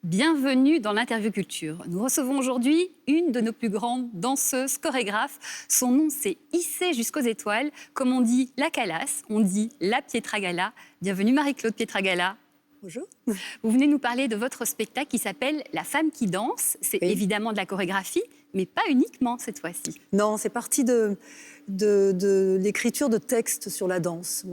Bienvenue dans l'Interview Culture. Nous recevons aujourd'hui une de nos plus grandes danseuses, chorégraphes. Son nom, c'est Hissée jusqu'aux étoiles. Comme on dit la Calas, on dit la Pietragala. Bienvenue Marie-Claude Pietragala. Bonjour. Vous venez nous parler de votre spectacle qui s'appelle La femme qui danse. C'est évidemment de la chorégraphie, mais pas uniquement cette fois-ci. Non, c'est parti de l'écriture de textes sur la danse,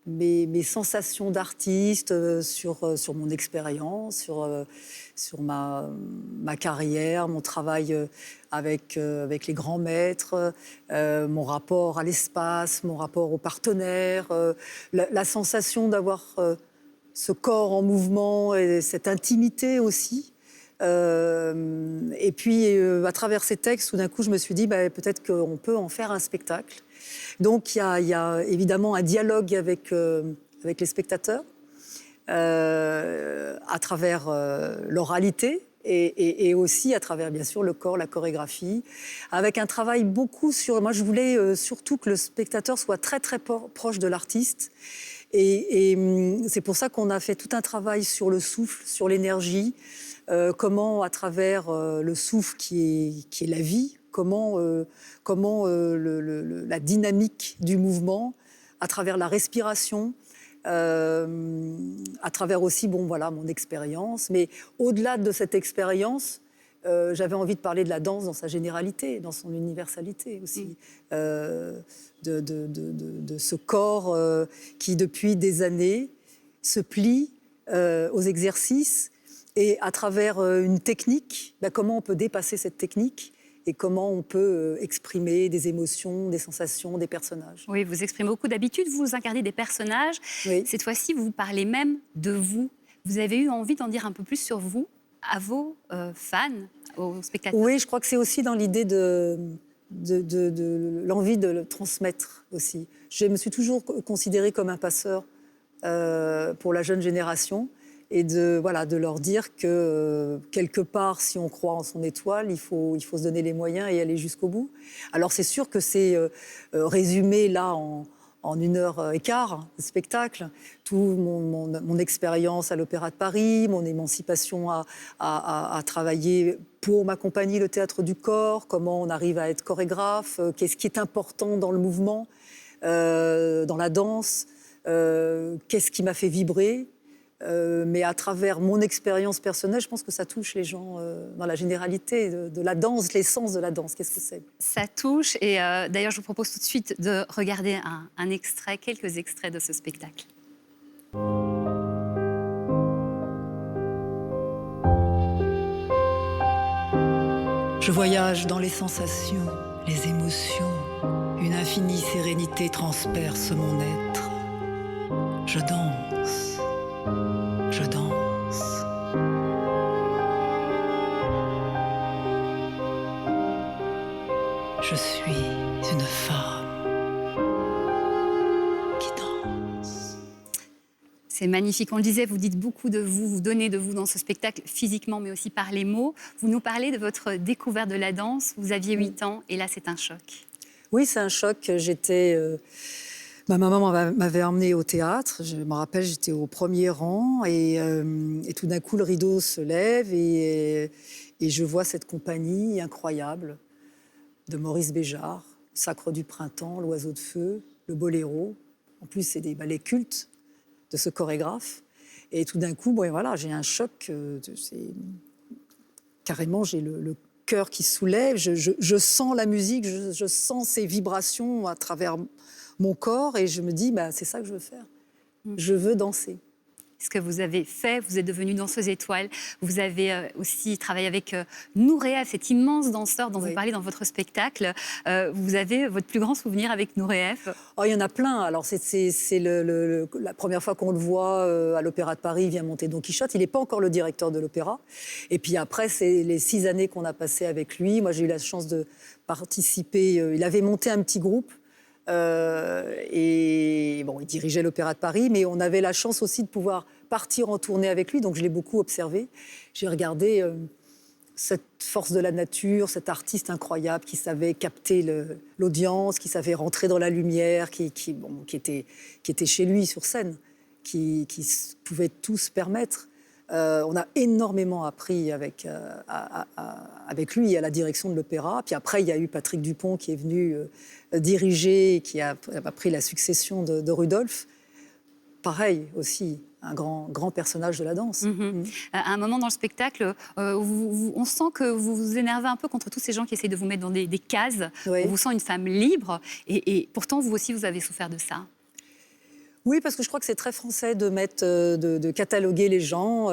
mes sensations d'artiste, sur mon expérience, sur ma carrière, mon travail avec les grands maîtres, mon rapport à l'espace, mon rapport aux partenaires, la sensation d'avoir ce corps en mouvement et cette intimité aussi. Et puis, à travers ces textes, tout d'un coup, je me suis dit, peut-être qu'on peut en faire un spectacle. Donc, il y a évidemment un dialogue avec les spectateurs, à travers l'oralité et aussi à travers, bien sûr, le corps, la chorégraphie, avec un travail beaucoup sur... Moi, je voulais surtout que le spectateur soit très, très proche de l'artiste. Et c'est pour ça qu'on a fait tout un travail sur le souffle, sur l'énergie, comment, à travers le souffle qui est la vie, comment la dynamique du mouvement, à travers la respiration, à travers aussi mon expérience. Mais au-delà de cette expérience, j'avais envie de parler de la danse dans sa généralité, dans son universalité aussi. De ce corps qui, depuis des années, se plie aux exercices et à travers une technique, comment on peut dépasser cette technique et comment on peut exprimer des émotions, des sensations, des personnages. Oui, vous exprimez beaucoup d'habitude, vous incarnez des personnages. Oui. Cette fois-ci, vous parlez même de vous. Vous avez eu envie d'en dire un peu plus sur vous à vos fans, aux spectateurs. Oui, je crois que c'est aussi dans l'idée de l'envie de le transmettre aussi. Je me suis toujours considérée comme un passeur pour la jeune génération et de leur dire que quelque part, si on croit en son étoile, il faut se donner les moyens et aller jusqu'au bout. Alors c'est sûr que c'est résumé là en 1h15 de spectacle, tout mon expérience à l'Opéra de Paris, mon émancipation à travailler pour ma compagnie, le Théâtre du Corps, comment on arrive à être chorégraphe, qu'est-ce qui est important dans le mouvement, dans la danse, qu'est-ce qui m'a fait vibrer. Mais à travers mon expérience personnelle, je pense que ça touche les gens dans la généralité de la danse, l'essence de la danse. Qu'est-ce que c'est ? Ça touche. Et d'ailleurs, je vous propose tout de suite de regarder un extrait, quelques extraits de ce spectacle. Je voyage dans les sensations, les émotions. Une infinie sérénité transperce mon être. Je danse. Je danse. Je suis une femme qui danse. C'est magnifique. On le disait, vous dites beaucoup de vous, vous donnez de vous dans ce spectacle, physiquement, mais aussi par les mots. Vous nous parlez de votre découverte de la danse. Vous aviez 8 ans et là, c'est un choc. Oui, c'est un choc. Ma maman m'avait emmenée au théâtre. Je me rappelle, j'étais au premier rang et tout d'un coup, le rideau se lève et je vois cette compagnie incroyable de Maurice Béjart, Sacre du printemps, L'oiseau de feu, le boléro. En plus, c'est des ballets cultes de ce chorégraphe. Et tout d'un coup, j'ai un choc. Carrément, j'ai le cœur qui soulève. Je sens la musique, je sens ces vibrations à travers mon corps et je me dis, c'est ça que je veux faire. Je veux danser. Ce que vous avez fait, vous êtes devenue danseuse étoile. Vous avez aussi travaillé avec Noureyev, cet immense danseur dont vous parlez dans votre spectacle. Vous avez votre plus grand souvenir avec Noureyev ? Oh, il y en a plein. Alors, c'est la première fois qu'on le voit à l'Opéra de Paris, il vient monter Don Quichotte. Il n'est pas encore le directeur de l'opéra. Et puis après, c'est les 6 années qu'on a passées avec lui. Moi, j'ai eu la chance de participer. Il avait monté un petit groupe. Il dirigeait l'Opéra de Paris, mais on avait la chance aussi de pouvoir partir en tournée avec lui, donc je l'ai beaucoup observé. J'ai regardé cette force de la nature, cet artiste incroyable qui savait capter l'audience, qui savait rentrer dans la lumière, qui était chez lui sur scène, qui pouvait tout se permettre. On a énormément appris avec lui à la direction de l'opéra. Puis après, il y a eu Patrick Dupont qui est venu diriger, qui a pris la succession de Rudolph. Pareil aussi, un grand personnage de la danse. À un moment dans le spectacle, on sent que vous vous énervez un peu contre tous ces gens qui essaient de vous mettre dans des cases. Oui. On vous sent une femme libre et pourtant, vous aussi, vous avez souffert de ça. Oui, parce que je crois que c'est très français de de cataloguer les gens.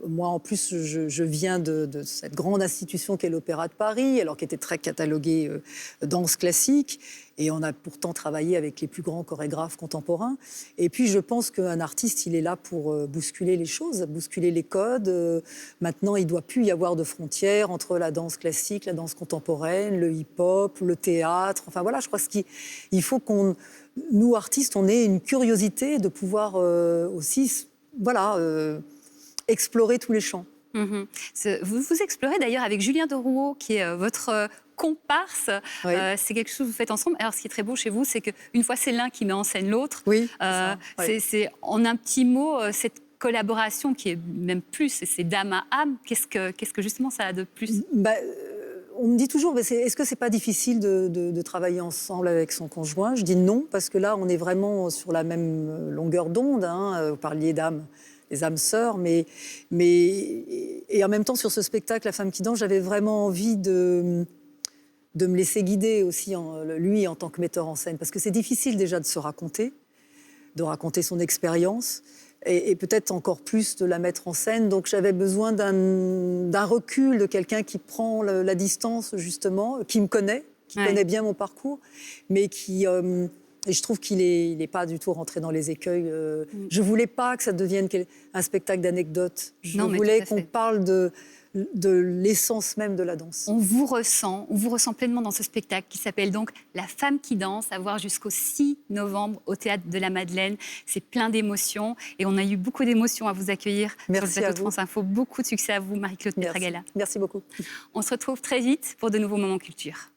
Moi, en plus, je viens de cette grande institution qu'est l'Opéra de Paris, alors qui était très cataloguée danse classique. Et on a pourtant travaillé avec les plus grands chorégraphes contemporains. Et puis, je pense qu'un artiste, il est là pour bousculer les choses, bousculer les codes. Maintenant, il ne doit plus y avoir de frontières entre la danse classique, la danse contemporaine, le hip-hop, le théâtre. Enfin, voilà, je crois qu'il faut qu'on... Nous, artistes, on ait une curiosité de pouvoir aussi, voilà, explorer tous les champs. Vous explorez d'ailleurs avec Julien Derouault, qui est votre comparse. Oui. C'est quelque chose que vous faites ensemble. Alors, ce qui est très beau chez vous, c'est qu'une fois, c'est l'un qui met en scène l'autre. Oui, c'est ça, oui. C'est, en un petit mot, cette collaboration qui est même plus, c'est d'âme à âme. Qu'est-ce que justement ça a de plus? On me dit toujours, mais est-ce que c'est pas difficile de travailler ensemble avec son conjoint? Je dis non, parce que là, on est vraiment sur la même longueur d'onde. Vous parliez d'âme, les âmes sœurs, et en même temps, sur ce spectacle, La femme qui danse, j'avais vraiment envie de me laisser guider aussi, lui, en tant que metteur en scène. Parce que c'est difficile déjà de se raconter, de raconter son expérience, et peut-être encore plus de la mettre en scène. Donc j'avais besoin d'un recul, de quelqu'un qui prend la distance, justement, qui me connaît, qui connaît bien mon parcours, mais qui... et je trouve qu'il n'est pas du tout rentré dans les écueils. Je ne voulais pas que ça devienne un spectacle d'anecdotes. Je voulais qu'on parle de l'essence même de la danse. On vous ressent pleinement dans ce spectacle qui s'appelle donc La femme qui danse, à voir jusqu'au 6 novembre au Théâtre de la Madeleine. C'est plein d'émotions et on a eu beaucoup d'émotions à vous accueillir. Merci sur le plateau à de vous. France Info. Beaucoup de succès à vous, Marie-Claude Pietragala. Merci beaucoup. On se retrouve très vite pour de nouveaux moments culture.